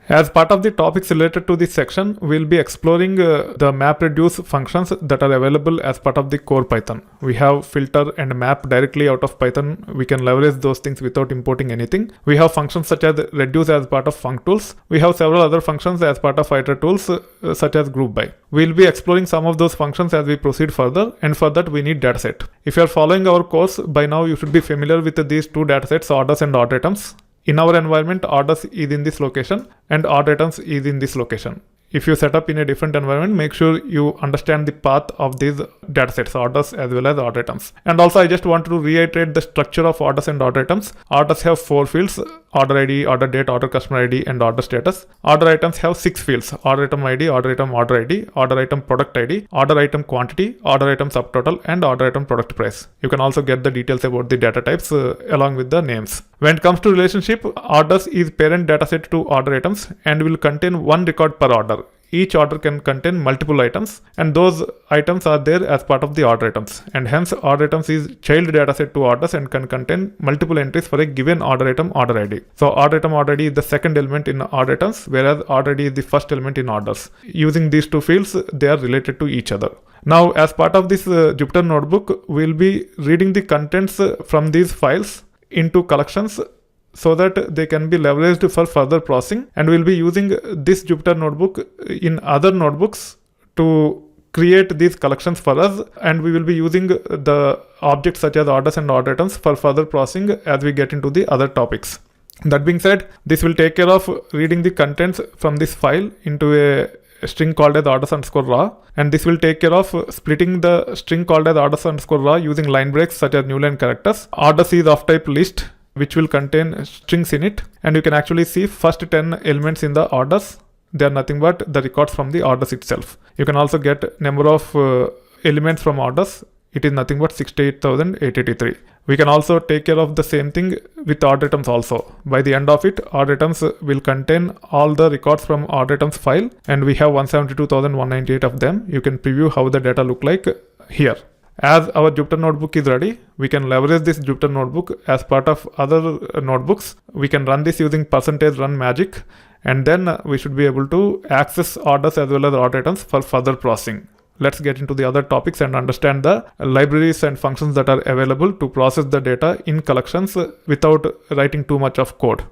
As part of the topics related to this section, we'll be exploring the MapReduce functions that are available as part of the core Python. We have filter and map directly out of Python. We can leverage those things without importing anything. We have functions such as reduce as part of functools. We have several other functions as part of itertools such as group by. We'll be exploring some of those functions as we proceed further, and for that we need dataset. If you are following our course, by now you should be familiar with these two datasets, orders and odd items. In our environment, orders is in this location and odd items is in this location. If you set up in a different environment, make sure you understand the path of these datasets, orders as well as odd items. And also I just want to reiterate the structure of orders and odd items. Orders have 4 fields: order ID, order date, order customer ID, and order status. Order items have 6 fields: order item ID, order item order ID, order item product ID, order item quantity, order item subtotal, and order item product price. You can also get the details about the data types along with the names. When it comes to relationship, orders is parent dataset to order items and will contain one record per order. Each order can contain multiple items, and those items are there as part of the order items, and hence order items is child dataset to orders and can contain multiple entries for a given order item order ID. So order item order ID is the second element in order items, whereas order ID is the first element in orders. Using these two fields, they are related to each other. Now, as part of this Jupyter notebook, we'll be reading the contents from these files into collections so that they can be leveraged for further processing, and we'll be using this Jupyter notebook in other notebooks to create these collections for us, and we will be using the objects such as orders and order items for further processing as we get into the other topics. That being said, this will take care of reading the contents from this file into a string called as orders_raw, and this will take care of splitting the string called as orders_raw using line breaks such as newline characters. Orders is of type list, which will contain strings in it, and you can actually see first 10 elements in the orders. They are nothing but the records from the orders itself. You can also get number of elements from orders. It is nothing but 68,883. We can also take care of the same thing with order items also. By the end of it, order items will contain all the records from order items file, and we have 172,198 of them. You can preview how the data look like here. As our Jupyter notebook is ready, we can leverage this Jupyter notebook as part of other notebooks. We can run this using %run magic, and then we should be able to access orders as well as order items for further processing. Let's get into the other topics and understand the libraries and functions that are available to process the data in collections without writing too much of code.